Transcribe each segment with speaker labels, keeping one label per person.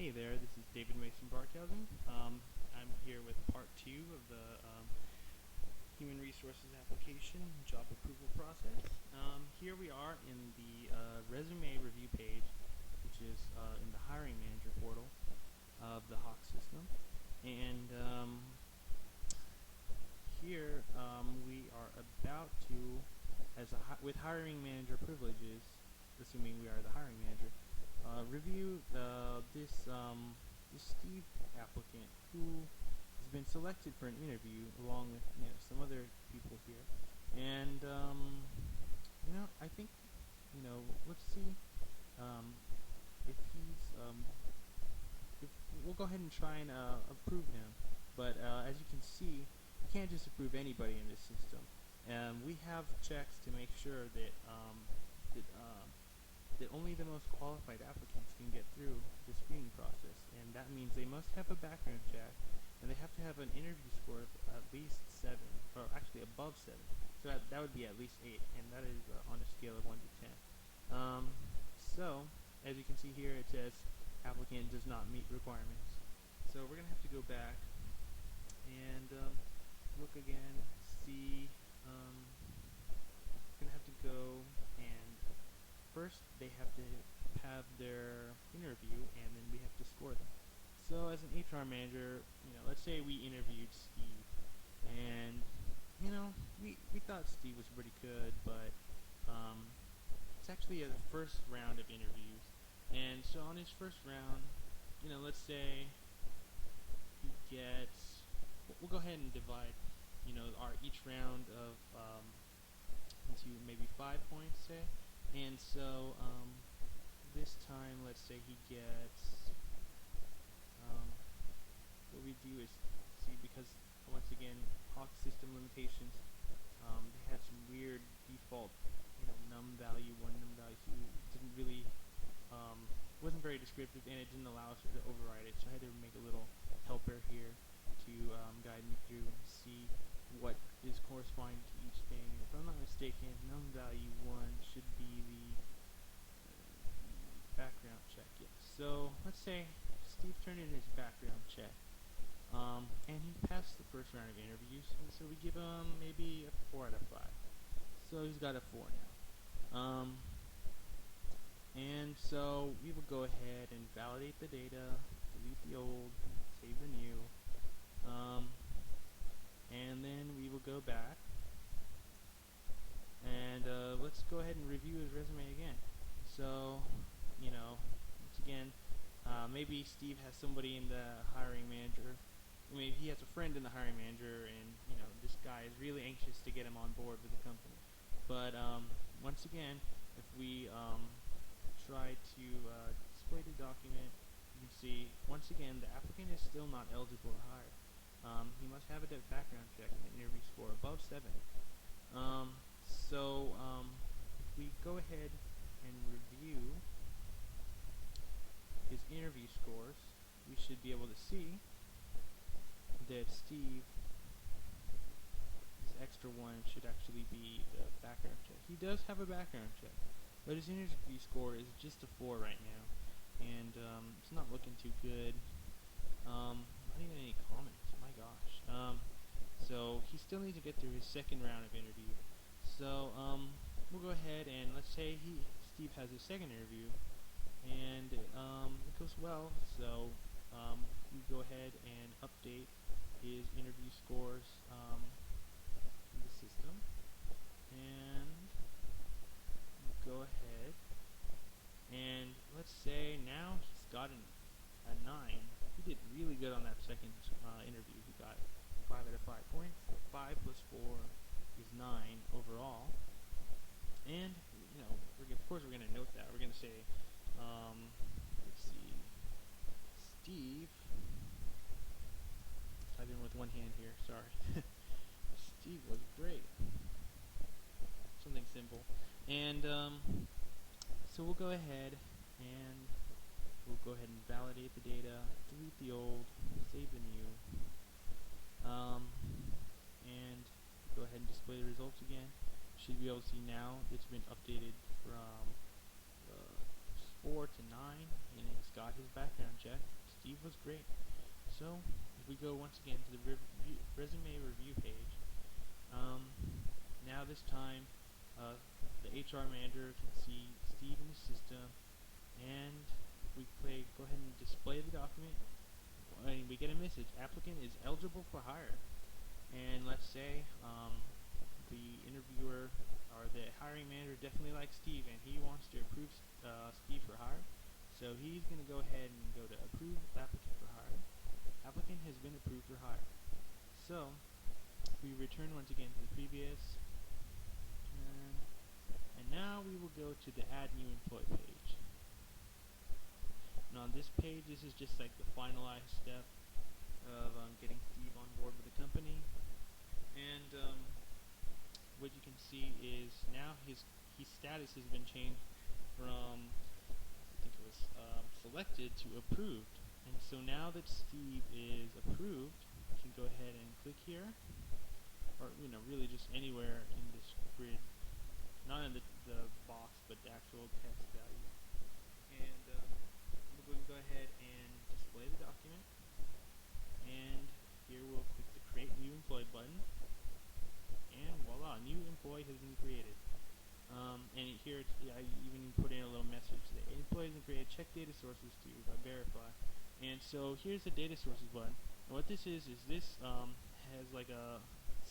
Speaker 1: Hey there, this is David Mason Barkhausen. I'm here with part two of the Human Resources Application Job Approval Process. Here we are in the resume review page, which is in the Hiring Manager portal of the HAWK system. And here we are about to, with Hiring Manager privileges, assuming we are the hiring manager, review this Steve applicant who has been selected for an interview along with some other people here, and I think let's see if he's if we'll go ahead and try and approve him, but as you can see, you can't just approve anybody in this system. We have checks to make sure that that that only the most qualified applicants can get through the screening process, and that means they must have a background check, and they have to have an interview score of at least 7, or actually above 7. So that would be at least 8, and that is on a scale of 1 to 10. So, as you can see here, it says applicant does not meet requirements. So we're going to have to go back and look again, see, we're going to have to go and first they have to have their interview, and then we have to score them. So as an HR manager, let's say we interviewed Steve, and we thought Steve was pretty good, but it's actually the first round of interviews, and so on his first round, let's say he gets, we'll go ahead and divide our each round of into maybe 5 points, say. And so this time, let's say he gets, what we do is see, because once again, HAWK system limitations, they had some weird default, num value 1, num value 2, didn't really, wasn't very descriptive, and it didn't allow us to override it, so I had to make a little helper here to guide me through and see what is corresponding to each thing. If I'm not mistaken, num value 1 should be the background check. Yes. So let's say Steve turned in his background check, and he passed the first round of interviews, and so we give him maybe a 4 out of 5. So he's got a 4 now. And so we will go ahead and validate the data, delete the old, save the new, and then we will go back and let's go ahead and review his resume again. So, once again, maybe Steve has somebody in the hiring manager. Maybe he has a friend in the hiring manager, and this guy is really anxious to get him on board with the company. But once again, if we try to display the document, you can see once again the applicant is still not eligible to hire. He must have a background check and an interview score above 7. So if we go ahead and review his interview scores, we should be able to see that Steve, his extra 1 should actually be the background check. He does have a background check, but his interview score is just a 4 right now, and it's not looking too good. Not even any comments. My gosh. So he still needs to get through his second round of interview. So we'll go ahead and let's say Steve has his second interview, and it goes well. So we go ahead and update his interview scores in the system, and go ahead and let's say now he's gotten a 9. He did really good on that second interview. He got 5 out of 5 points. 5 plus 4 is 9 overall. And of course we're going to note that. We're going to say, let's see, Steve. I've been with one hand here. Sorry. Steve was great. Something simple. And so we'll go ahead and validate the data, delete the old, save the new, and go ahead and display the results again. Should be able to see now it's been updated from 4 to 9, and he's got his background check. Steve was great. So if we go once again to the resume review page, now this time the HR manager can see Steve in the system, and we go ahead and display the document, and we get a message: applicant is eligible for hire. And let's say the interviewer or the hiring manager definitely likes Steve, and he wants to approve Steve for hire. So he's going to go ahead and go to approve applicant for hire. Applicant has been approved for hire. So we return once again to the previous turn, and now we will go to the add new employee page. And on this page, this is just like the finalized step of getting Steve on board with the company. And what you can see is now his status has been changed from, I think it was selected, to approved. And so now that Steve is approved, you can go ahead and click here, or really just anywhere in this grid, not in the box, but the actual text value. And we can go ahead and display the document. And here we'll click the Create New Employee button, and voila, new employee has been created. And here I even put in a little message that employee has been created, check data sources to verify. And so here's the data sources button. And what this is this has like a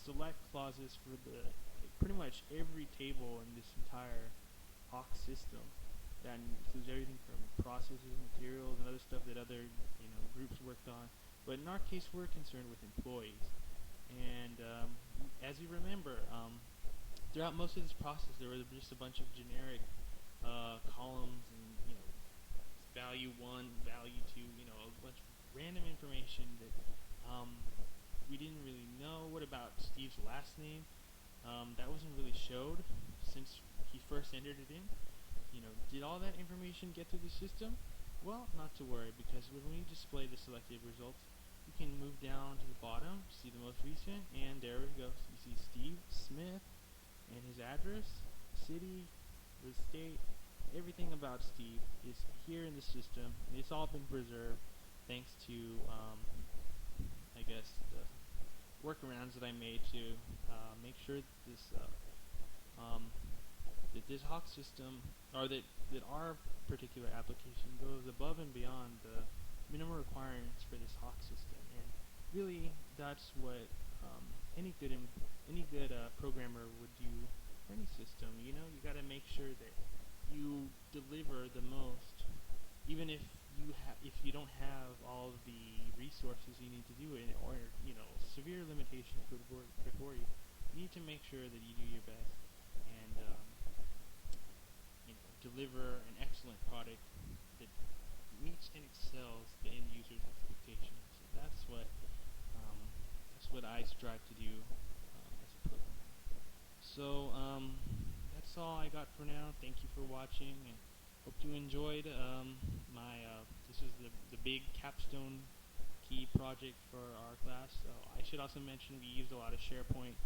Speaker 1: select clauses for pretty much every table in this entire HAWK system. That includes everything from processes, materials, and other stuff that other groups worked on. But in our case, we're concerned with employees. And as you remember, throughout most of this process, there were just a bunch of generic columns and value 1, value 2, a bunch of random information that we didn't really know. What about Steve's last name? That wasn't really showed since he first entered it in. Did all that information get through the system? Well, not to worry, because when we display the selected results, you can move down to the bottom, see the most recent, and there we go. You see Steve Smith and his address, city, the state, everything about Steve is here in the system, and it's all been preserved thanks to, I guess, the workarounds that I made to make sure that this HAWK system, or that our particular application goes above and beyond the minimum requirements for this HAWK system. And really, that's what any good programmer would do for any system. You got to make sure that you deliver the most, even if you don't have all of the resources you need to do it, or severe limitations before you. You need to make sure that you do your best and deliver an excellent product that meets and excels the end user's expectations. So that's what I strive to do as a programmer. So that's all I got for now. Thank you for watching, and hope you enjoyed this is the big capstone key project for our class. So I should also mention we used a lot of SharePoint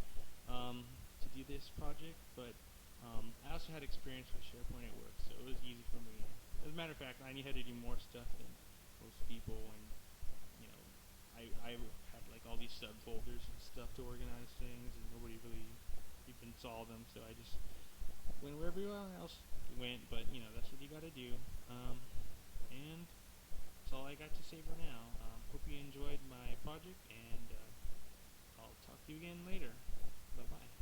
Speaker 1: to do this project, but I also had experience with SharePoint at work, so it was easy for me. As a matter of fact, I knew how to do more stuff than most people, and I had like all these subfolders and stuff to organize things, and nobody really even saw them, so I just went where everyone else went. But that's what you got to do. And that's all I got to say for now. Hope you enjoyed my project, and I'll talk to you again later.